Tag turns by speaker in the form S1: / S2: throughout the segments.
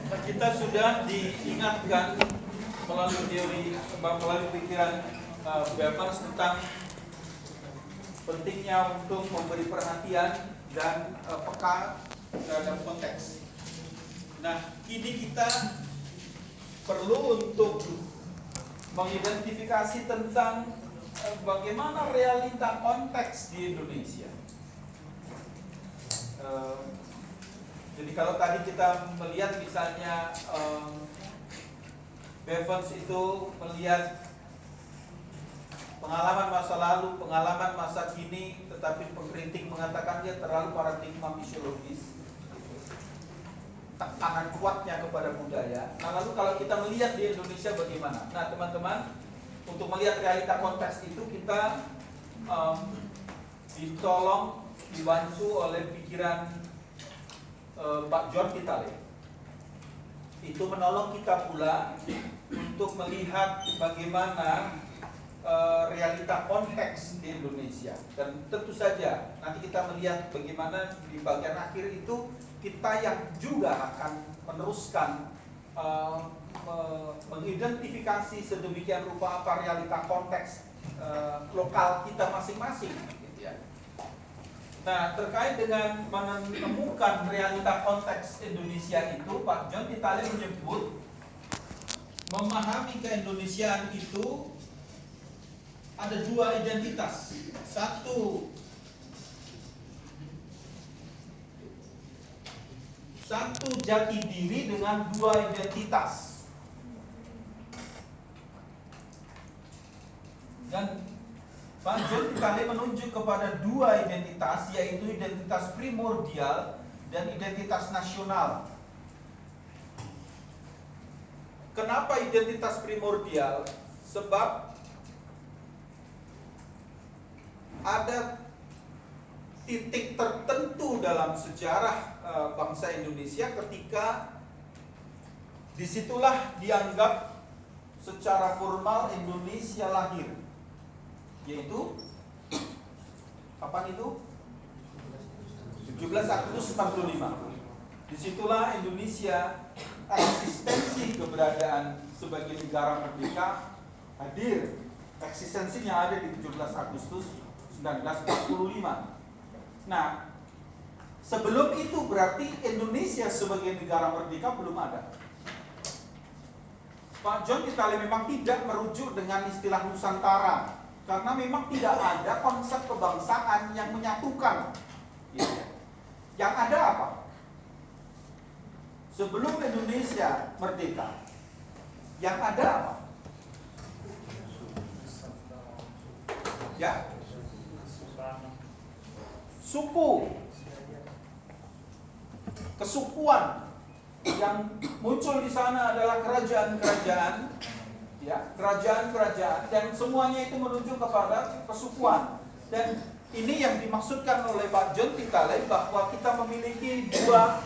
S1: Kita sudah diingatkan melalui teori, melalui pikiran Bevers tentang pentingnya untuk memberi perhatian dan peka terhadap konteks. Nah, kini kita perlu untuk mengidentifikasi tentang bagaimana realita konteks di Indonesia. Jadi kalau tadi kita melihat misalnya Bevers itu melihat pengalaman masa lalu, pengalaman masa kini, tetapi pengkritik mengatakan dia terlalu paradigma misiologis, tekanan kuatnya kepada budaya. Nah, lalu kalau kita melihat di Indonesia bagaimana? Nah, teman-teman, untuk melihat realita konteks itu kita ditolong, dibantu oleh pikiran Pak John Vitale. Itu menolong kita pula untuk melihat bagaimana realita konteks di Indonesia. Dan tentu saja nanti kita melihat bagaimana di bagian akhir itu kita yang juga akan meneruskan mengidentifikasi sedemikian rupa apa realita konteks lokal kita masing-masing, gitu ya. Nah, terkait dengan menemukan realita konteks Indonesia itu, Pak John Vitale menyebut memahami keindonesiaan itu ada dua identitas. Satu jati diri dengan dua identitas. Dan Pak John Vitale menunjuk kepada dua identitas, yaitu identitas primordial dan identitas nasional. Kenapa identitas primordial? Sebab ada titik tertentu dalam sejarah bangsa Indonesia ketika disitulah dianggap secara formal Indonesia lahir. Yaitu kapan itu? 17 Agustus 45. Disitulah Indonesia eksistensi keberadaan sebagai negara merdeka hadir. Eksistensinya ada di 17 Agustus 1945. Nah, sebelum itu berarti Indonesia sebagai negara merdeka belum ada. Pak John Vitale memang tidak merujuk dengan istilah Nusantara, karena memang tidak ada konsep kebangsaan yang menyatukan. Yang ada apa? Sebelum Indonesia merdeka, yang ada apa? Ya, suku, kesukuan. Yang muncul di sana adalah kerajaan-kerajaan, ya, kerajaan-kerajaan, dan semuanya itu menuju kepada kesukuan. Dan ini yang dimaksudkan oleh Pak John Vitale bahwa kita memiliki dua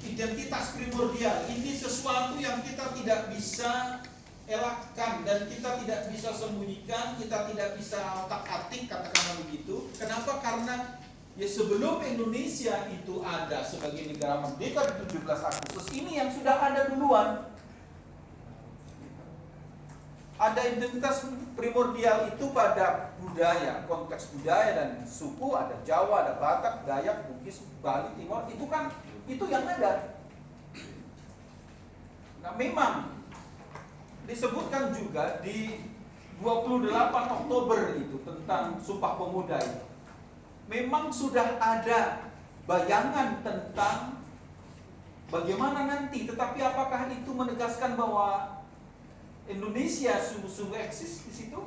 S1: identitas primordial. Ini sesuatu yang kita tidak bisa elakkan dan kita tidak bisa sembunyikan, kita tidak bisa otak-atik, katakanlah begitu. Kenapa? Karena ya sebelum Indonesia itu ada sebagai negara merdeka di 17 Agustus, ini yang sudah ada duluan. Ada identitas primordial itu pada budaya, konteks budaya dan suku, ada Jawa, ada Batak, Dayak, Bugis, Bali, Timor, itu kan itu yang ada. Nah, memang disebutkan juga di 28 Oktober itu tentang Sumpah Pemuda itu. Memang sudah ada bayangan tentang bagaimana nanti, tetapi apakah itu menegaskan bahwa Indonesia sungguh-sungguh eksis di situ?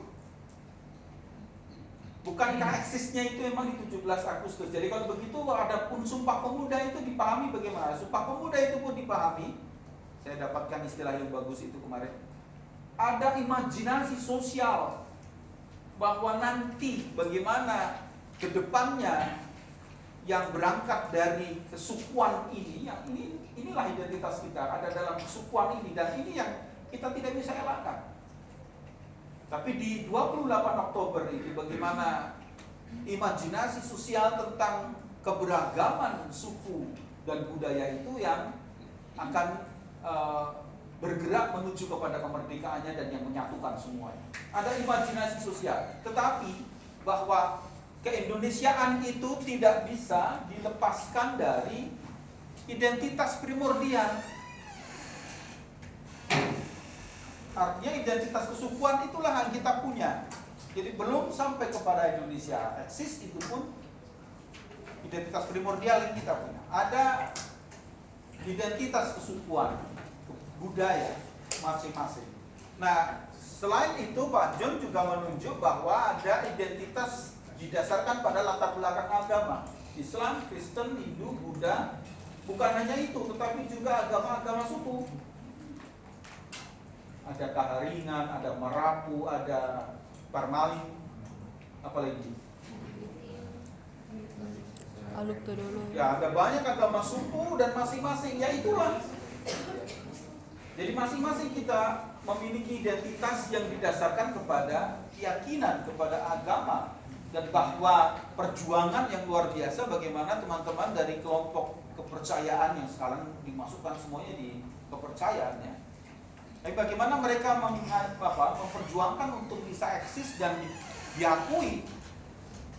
S1: Bukankah eksisnya itu memang di 17 Agustus? Jadi kalau begitu, adapun Sumpah Pemuda itu dipahami bagaimana? Sumpah Pemuda itu pun dipahami, saya dapatkan istilah yang bagus itu kemarin, ada imajinasi sosial bahwa nanti bagaimana kedepannya yang berangkat dari kesukuan ini, yang inilah identitas kita, ada dalam kesukuan ini, dan ini yang kita tidak bisa elakkan. Tapi di 28 Oktober itu bagaimana imajinasi sosial tentang keberagaman suku dan budaya itu yang akan bergerak menuju kepada kemerdekaannya dan yang menyatukan semuanya. Ada imajinasi sosial, tetapi bahwa keindonesiaan itu tidak bisa dilepaskan dari identitas primordial. Artinya identitas kesukuan itulah yang kita punya. Jadi belum sampai kepada Indonesia eksis, itu pun identitas primordial yang kita punya. Ada identitas kesukuan, budaya masing-masing. Nah, selain itu Pak John juga menunjuk bahwa ada identitas didasarkan pada latar belakang agama. Islam, Kristen, Hindu, Buddha. Bukan hanya itu, tetapi juga agama-agama suku. Ada Kaharingan, ada Merapu, ada Parmalim, apalagi? Ya, ada banyak agama suku dan masing-masing, ya itulah. Jadi masing-masing kita memiliki identitas yang didasarkan kepada keyakinan, kepada agama. Dan bahwa perjuangan yang luar biasa bagaimana teman-teman dari kelompok kepercayaan yang sekarang dimasukkan semuanya di kepercayaannya. Tapi bagaimana mereka memperjuangkan untuk bisa eksis dan diakui.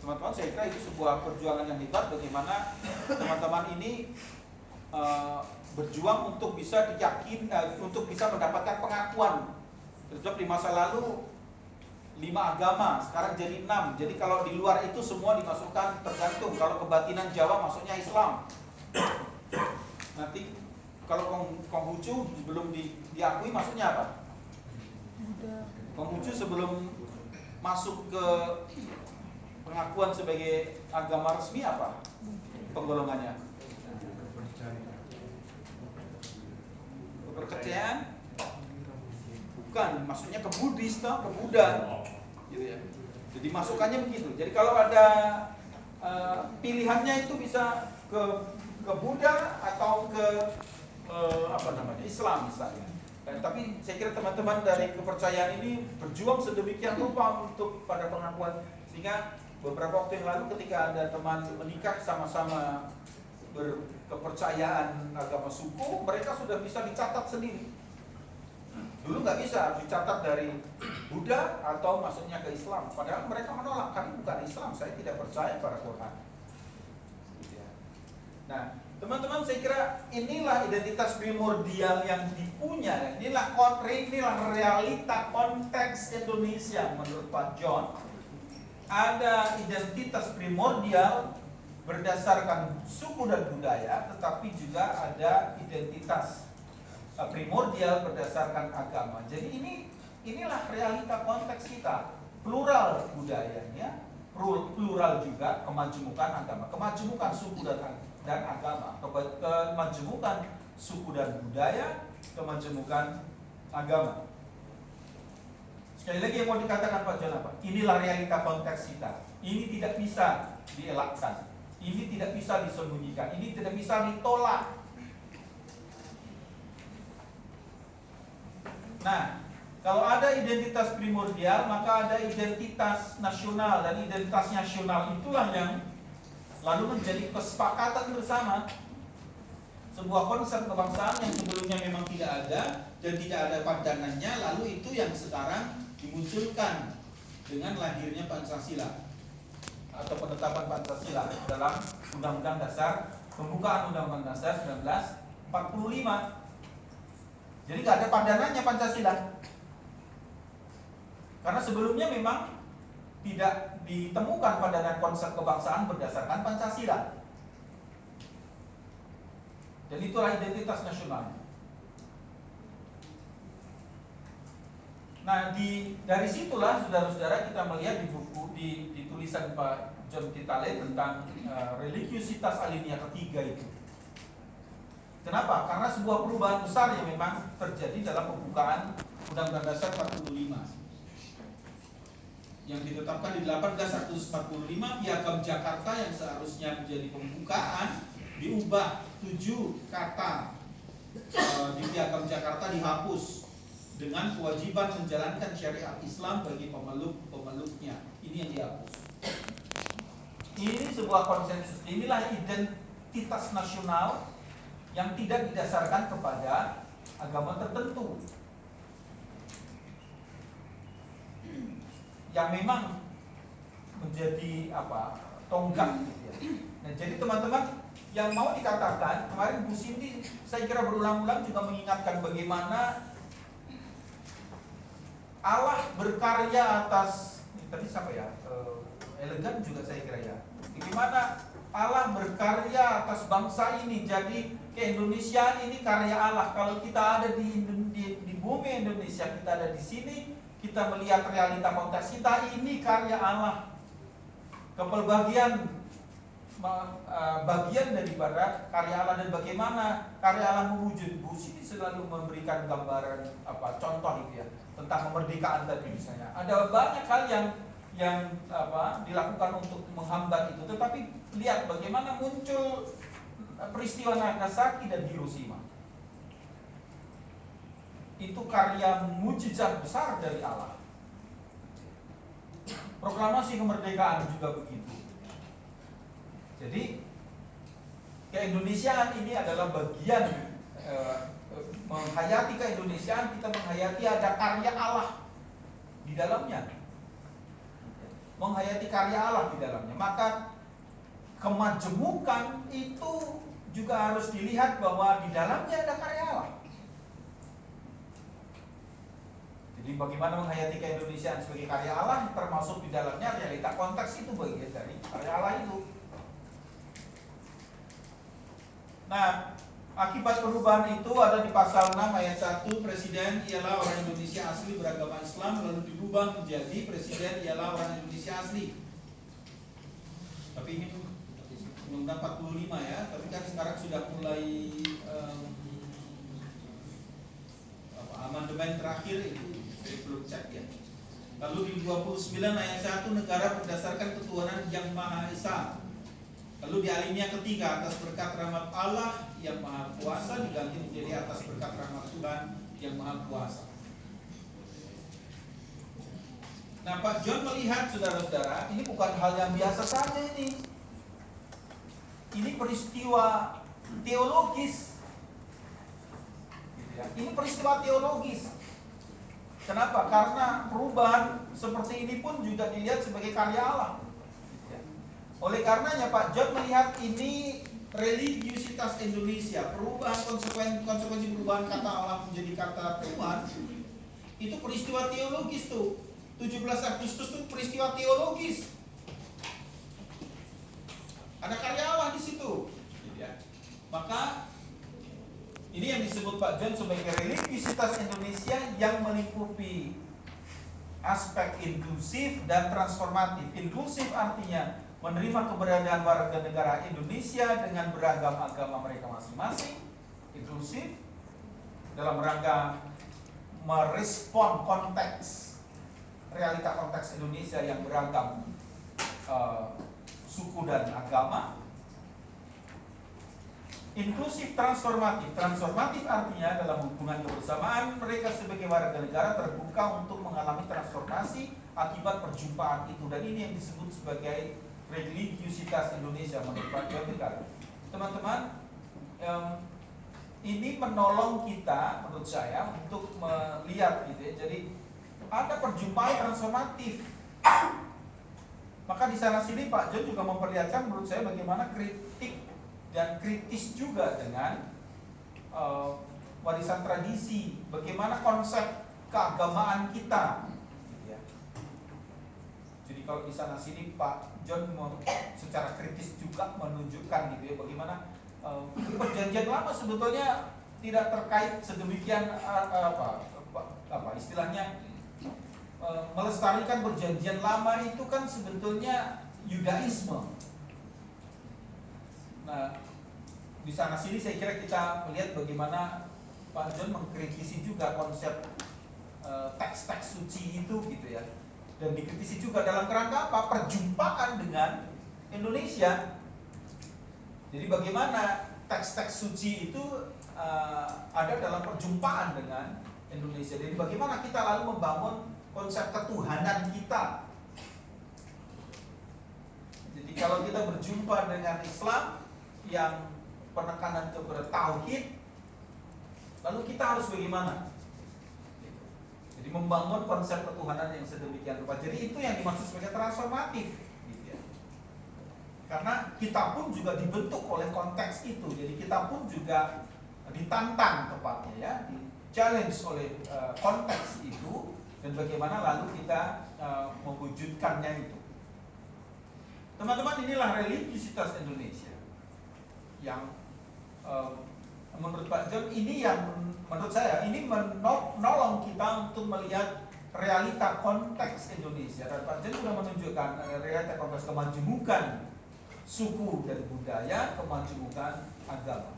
S1: Teman-teman, saya kira itu sebuah perjuangan yang hebat bagaimana teman-teman ini berjuang untuk bisa untuk bisa mendapatkan pengakuan. Sebab di masa lalu 5 agama, sekarang jadi 6. Jadi kalau di luar itu semua dimasukkan, tergantung. Kalau kebatinan Jawa masuknya Islam. Nanti kalau Konghucu belum diakui masuknya apa? Konghucu sebelum masuk ke pengakuan sebagai agama resmi apa penggolongannya? Kepercayaan? Bukan, maksudnya ke Buddhis, ke Buddha, gitu ya. Jadi masukannya begitu. Jadi kalau ada pilihannya itu bisa ke Buddha atau ke Islam misalnya. Tapi saya kira teman-teman dari kepercayaan ini berjuang sedemikian rupa untuk pada pengakuan, sehingga beberapa waktu yang lalu ketika ada teman menikah sama-sama berkepercayaan agama suku, mereka sudah bisa dicatat sendiri. Dulu nggak bisa dicatat dari Buddha atau maksudnya ke Islam. Padahal mereka menolak, kami bukan Islam, saya tidak percaya pada Quran. Nah, teman-teman, saya kira inilah identitas primordial yang dipunya. Inilah realita konteks Indonesia menurut Pak John. Ada identitas primordial berdasarkan suku dan budaya, tetapi juga ada identitas primordial berdasarkan agama. Jadi inilah realita konteks kita. Plural budayanya, plural juga kemajemukan agama, kemajemukan suku dan agama, kemajemukan suku dan budaya, kemajemukan agama. Sekali lagi yang mau dikatakan Pak John apa? Inilah realita konteks kita. Ini tidak bisa dielakkan. Ini tidak bisa disembunyikan. Ini tidak bisa ditolak. Nah, kalau ada identitas primordial, maka ada identitas nasional, dan identitas nasional itulah yang lalu menjadi kesepakatan bersama. Sebuah konsep kebangsaan yang sebelumnya memang tidak ada dan tidak ada pandangannya, lalu itu yang sekarang dimunculkan dengan lahirnya Pancasila atau penetapan Pancasila dalam Undang-Undang Dasar, pembukaan Undang-Undang Dasar 1945. Jadi nggak ada pandangannya Pancasila, karena sebelumnya memang tidak ditemukan pandangan konsep kebangsaan berdasarkan Pancasila. Dan itulah identitas nasional. Nah, dari situlah saudara-saudara kita melihat di buku di tulisan Pak John Kitale tentang religiusitas alinea ketiga itu. Kenapa? Karena sebuah perubahan besar yang memang terjadi dalam pembukaan Undang-Undang Dasar 45 yang ditetapkan di 1845. Piagam Jakarta yang seharusnya menjadi pembukaan diubah, 7 kata di Piagam Jakarta dihapus dengan kewajiban menjalankan syariat Islam bagi pemeluk-pemeluknya. Ini yang dihapus. Ini sebuah konsensus. Inilah identitas nasional yang tidak didasarkan kepada agama tertentu, yang memang menjadi tonggak gitu ya. Nah, jadi teman-teman, yang mau dikatakan kemarin Bu Cindy saya kira berulang-ulang juga mengingatkan bagaimana Allah berkarya atas, tadi siapa ya, elegan juga saya kira ya, bagaimana Allah berkarya atas bangsa ini. Jadi keindonesiaan ini karya Allah. Kalau kita ada di bumi Indonesia, kita ada di sini, kita melihat realita konteks kita, ini karya Allah. Kepelbagian bagian daripada karya Allah, dan bagaimana karya Allah mewujud. Bu Sini selalu memberikan gambaran contoh itu ya, tentang kemerdekaan tadi misalnya. Ada banyak hal yang dilakukan untuk menghambat itu, tetapi lihat bagaimana muncul peristiwa Nagasaki dan Hiroshima. Itu karya mujizat besar dari Allah. Proklamasi kemerdekaan juga begitu. Jadi keindonesiaan ini adalah bagian menghayati keindonesiaan, kita menghayati ada karya Allah di dalamnya. Menghayati karya Allah di dalamnya. Maka kemajemukan itu juga harus dilihat bahwa di dalamnya ada karya Allah. Jadi bagaimana menghayati keindonesiaan sebagai karya Allah, termasuk di dalamnya realita konteks itu bagian dari karya Allah itu. Nah, akibat perubahan itu ada di pasal 6 ayat 1, presiden ialah orang Indonesia asli beragama Islam, lalu dirubah menjadi presiden ialah orang Indonesia asli. Tapi ini Undang 45 ya, tapi kan sekarang sudah mulai amandemen terakhir itu saya belum cek ya. Lalu di 29 ayat 1, negara berdasarkan ketuhanan yang Maha Esa. Lalu di alinea ketiga, atas berkat rahmat Allah yang Maha Kuasa diganti menjadi atas berkat rahmat Tuhan yang Maha Kuasa. Nah, Pak John melihat, saudara-saudara, ini bukan hal yang biasa saja ini. Ini peristiwa teologis. Ini peristiwa teologis. Kenapa? Karena perubahan seperti ini pun juga dilihat sebagai karya Allah. Oleh karenanya Pak John melihat ini religiusitas Indonesia, perubahan konsekuensi perubahan kata Allah menjadi kata Tuhan, itu peristiwa teologis tuh. 17 Agustus itu peristiwa teologis. Ada karya Allah di situ. Maka ini yang disebut Pak John sebagai religiusitas Indonesia yang melingkupi aspek inklusif dan transformatif. Inklusif artinya menerima keberadaan warga negara Indonesia dengan beragam agama mereka masing-masing. Inklusif dalam rangka merespon konteks, realita konteks Indonesia yang beragam suku dan agama. Inklusif transformatif. Transformatif artinya dalam hubungan kebersamaan mereka sebagai warga negara terbuka untuk mengalami transformasi akibat perjumpaan itu, dan ini yang disebut sebagai religiusitas Indonesia menurut Pak John. Teman-teman, ini menolong kita menurut saya untuk melihat gitu ya. Jadi ada perjumpaan transformatif. Maka di sana sini Pak John juga memperlihatkan menurut saya bagaimana kritik dan kritis juga dengan warisan tradisi, bagaimana konsep keagamaan kita. Jadi kalau di sana sini Pak John secara kritis juga menunjukkan gitu ya, bagaimana perjanjian lama sebetulnya tidak terkait sedemikian istilahnya melestarikan perjanjian lama itu kan sebetulnya Yudaisme. Nah, di sana sini saya kira kita melihat bagaimana Pak John mengkritisi juga konsep teks-teks suci itu gitu ya. Dan dikritisi juga dalam kerangka apa? Perjumpaan dengan Indonesia. Jadi bagaimana teks-teks suci itu ada dalam perjumpaan dengan Indonesia. Jadi bagaimana kita lalu membangun konsep ketuhanan kita. Jadi kalau kita berjumpa dengan Islam yang penekanan kepada tauhid, lalu kita harus bagaimana? Jadi membangun konsep ketuhanan yang sedemikian rupa. Jadi itu yang dimaksud sebagai transformatif, gitu ya. Karena kita pun juga dibentuk oleh konteks itu. Jadi kita pun juga ditantang tepatnya ya, di challenge oleh konteks itu, dan bagaimana lalu kita mewujudkannya itu. Teman-teman, inilah religiositas Indonesia yang menurut Pak John ini yang menurut saya ini menolong kita untuk melihat realita konteks Indonesia. Dan Pak John sudah menunjukkan realita konteks kemajemukan suku dan budaya, kemajemukan agama.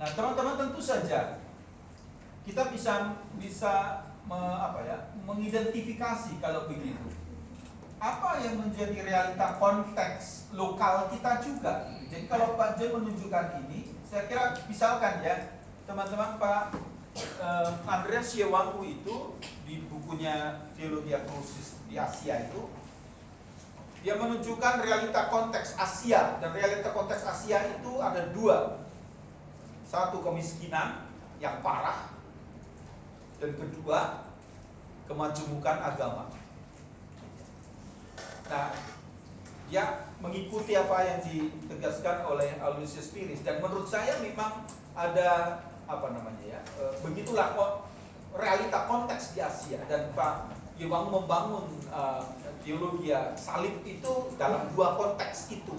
S1: Nah, teman-teman, tentu saja kita bisa mengidentifikasi kalau begitu. Apa yang menjadi realita konteks lokal kita juga. Jadi kalau Pak John menunjukkan ini, saya kira misalkan ya, teman-teman, Pak Andreas Siewangu itu di bukunya Teologi Agnostis di Asia itu, dia menunjukkan realita konteks Asia, dan realita konteks Asia itu ada dua. Satu, kemiskinan yang parah, dan kedua, kemajemukan agama. Nah, dia mengikuti apa yang ditegaskan oleh Aloysius Piris, dan menurut saya memang ada begitulah realita konteks di Asia, dan Pak Siewangu membangun teologi salib itu dalam dua konteks itu.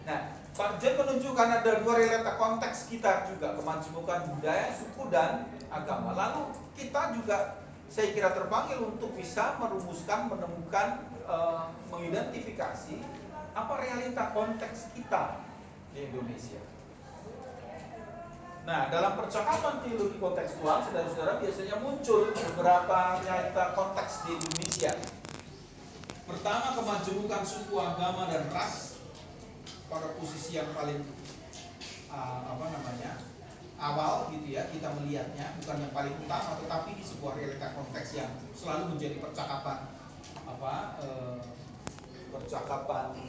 S1: Nah, Pak John menunjukkan ada dua realita konteks kita juga, kemajemukan budaya, suku, dan agama. Lalu kita juga, saya kira, terpanggil untuk bisa merumuskan, menemukan, mengidentifikasi apa realita konteks kita di Indonesia. Nah, dalam percakapan teologi kontekstual, saudara-saudara, biasanya muncul beberapa realita konteks di Indonesia. Pertama, kemajemukan suku, agama, dan ras pada posisi yang paling awal gitu ya, kita melihatnya bukan yang paling utama, tetapi di sebuah realita konteks yang selalu menjadi percakapan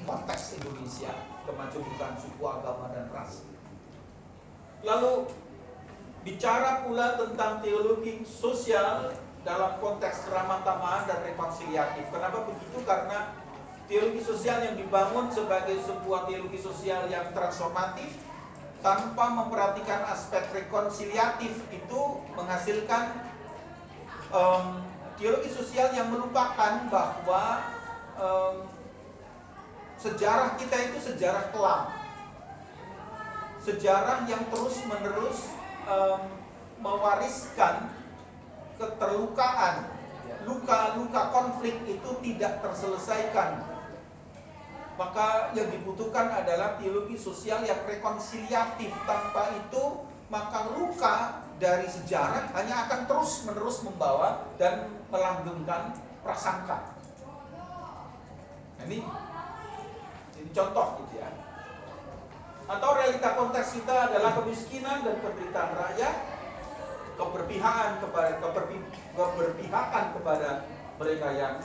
S1: konteks Indonesia, kemajemukan suku, agama, dan ras. Lalu bicara pula tentang teologi sosial dalam konteks keramah tamahan dan rekonsiliatif. Kenapa begitu? Karena teologi sosial yang dibangun sebagai sebuah teologi sosial yang transformatif tanpa memperhatikan aspek rekonsiliatif itu menghasilkan teologi sosial yang melupakan bahwa sejarah kita itu sejarah kelam, sejarah yang terus-menerus mewariskan keterlukaan, luka-luka konflik itu tidak terselesaikan. Maka yang dibutuhkan adalah teologi sosial yang rekonsiliatif. Tanpa itu, maka luka dari sejarah hanya akan terus-menerus membawa dan melanggengkan prasangka. Ini contoh gitu ya. Atau realita konteks kita adalah kemiskinan dan penderitaan rakyat, keberpihakan kepada mereka yang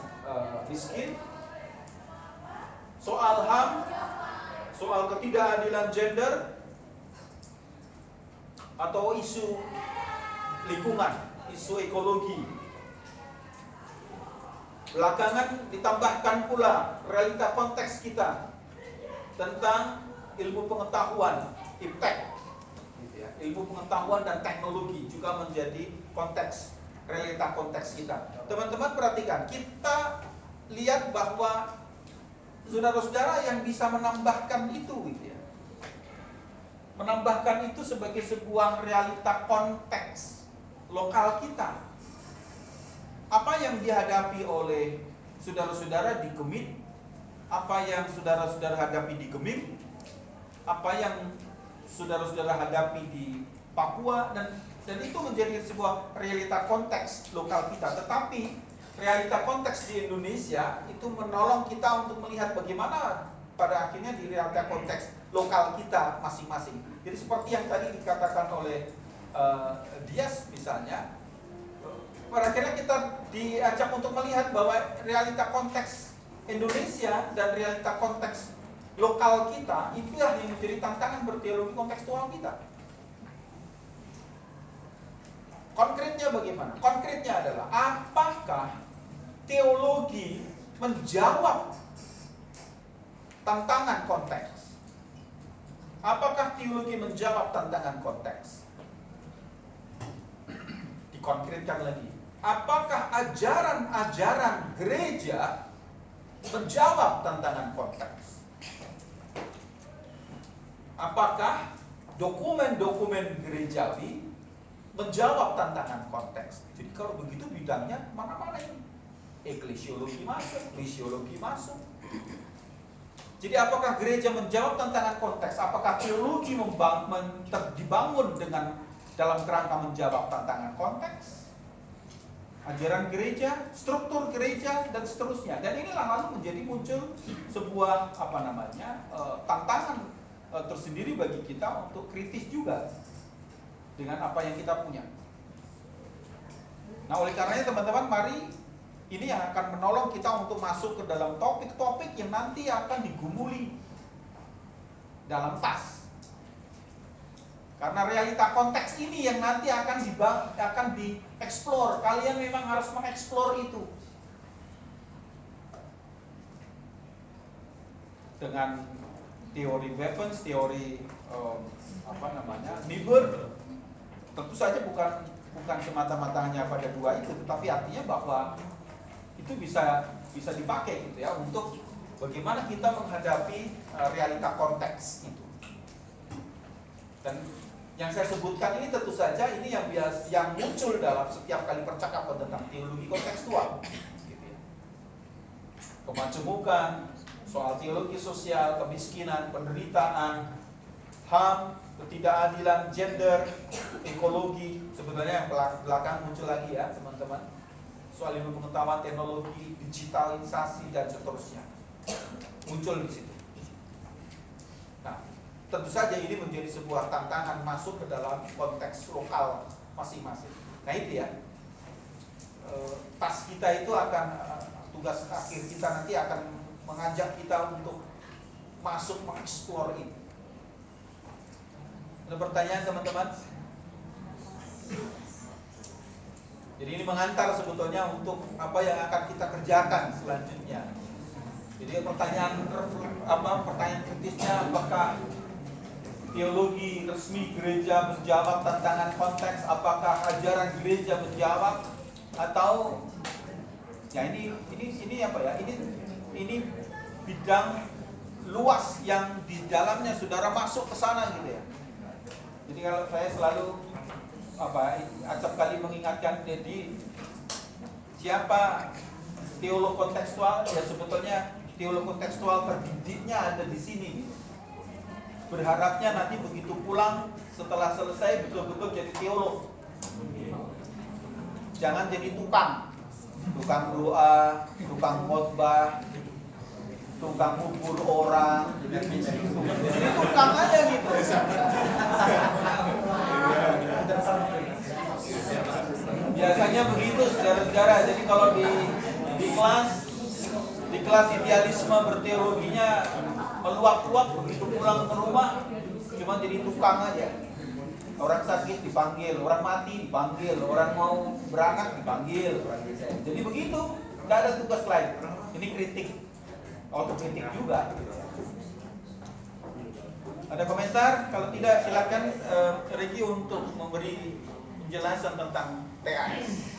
S1: miskin, soal HAM, soal ketidakadilan gender, atau isu lingkungan, isu ekologi. Belakangan ditambahkan pula realita konteks kita tentang ilmu pengetahuan, impact, gitu ya. Ilmu pengetahuan dan teknologi juga menjadi konteks, realita konteks kita. Teman-teman perhatikan, kita lihat bahwa saudara-saudara yang bisa menambahkan itu, gitu ya, menambahkan itu sebagai sebuah realita konteks lokal kita. Apa yang dihadapi oleh saudara-saudara di Gemit, apa yang saudara-saudara hadapi di Gemim, apa yang saudara-saudara hadapi di Papua, dan itu menjadi sebuah realita konteks lokal kita. Tetapi realita konteks di Indonesia itu menolong kita untuk melihat bagaimana pada akhirnya di realita konteks lokal kita masing-masing. Jadi seperti yang tadi dikatakan oleh Dias misalnya, pada akhirnya kita diajak untuk melihat bahwa realita konteks Indonesia dan realita konteks lokal kita, itulah yang menjadi tantangan berteologi kontekstual kita. Konkretnya bagaimana? Konkretnya adalah apakah teologi menjawab tantangan konteks? Apakah teologi menjawab tantangan konteks? Dikonkretkan lagi. Apakah ajaran-ajaran gereja menjawab tantangan konteks? Apakah dokumen-dokumen gerejawi menjawab tantangan konteks? Jadi kalau begitu bidangnya mana-mana ini. Eklesiologi masuk, misiologi masuk. Jadi apakah gereja menjawab tantangan konteks? Apakah teologi dibangun dengan dalam kerangka menjawab tantangan konteks? Ajaran gereja, struktur gereja, dan seterusnya. Dan inilah lalu menjadi muncul sebuah tantangan tersendiri bagi kita untuk kritis juga dengan apa yang kita punya. Nah, oleh karenanya teman-teman, mari ini yang akan menolong kita untuk masuk ke dalam topik-topik yang nanti akan digumuli dalam tas. Karena realita konteks ini yang nanti akan dieksplor. Kalian memang harus mengeksplor itu. Dengan teori weapons, teori Niebuhr, tentu saja bukan semata-mata hanya pada dua itu, tetapi artinya bahwa itu bisa dipakai gitu ya untuk bagaimana kita menghadapi realita konteks itu. Dan yang saya sebutkan ini tentu saja ini yang muncul dalam setiap kali percakapan tentang teologi kontekstual. Gitu ya. Kemajemukan, soal teologi sosial, kemiskinan, penderitaan, HAM, ketidakadilan, gender, ekologi, sebenarnya yang belakang muncul lagi ya teman-teman. Soal ilmu pengetahuan, teknologi, digitalisasi, dan seterusnya muncul di situ. Nah, tentu saja ini menjadi sebuah tantangan masuk ke dalam konteks lokal masing-masing. Nah itu ya, tas kita itu akan, tugas akhir kita nanti akan mengajak kita untuk masuk mengeksplor ini. Ada pertanyaan teman-teman? Jadi ini mengantar sebetulnya untuk apa yang akan kita kerjakan selanjutnya. Jadi pertanyaan kritisnya, apakah teologi resmi gereja menjawab tantangan konteks? Apakah ajaran gereja menjawab? Atau ya ini apa ya? Ini bidang luas yang di dalamnya saudara masuk ke sana gitu ya. Jadi kalau saya selalu acap kali mengingatkan, jadi siapa teolog kontekstual, ya sebetulnya teolog kontekstual terdidiknya ada di sini. Berharapnya nanti begitu pulang setelah selesai betul-betul jadi teolog. Jangan jadi tukang doa, tukang khotbah, tukang ngubur orang, jadi tukang aja gitu. Biasanya begitu saudara-saudara. Jadi kalau di kelas idealisme berteologinya meluap-luap, begitu pulang ke rumah cuma jadi tukang aja. Orang sakit dipanggil, orang mati dipanggil, orang mau berangkat dipanggil. Jadi begitu, nggak ada tugas lain. Ini kritik, autokritik juga. Ada komentar? Kalau tidak silakan Regi untuk memberi penjelasan tentang TAS.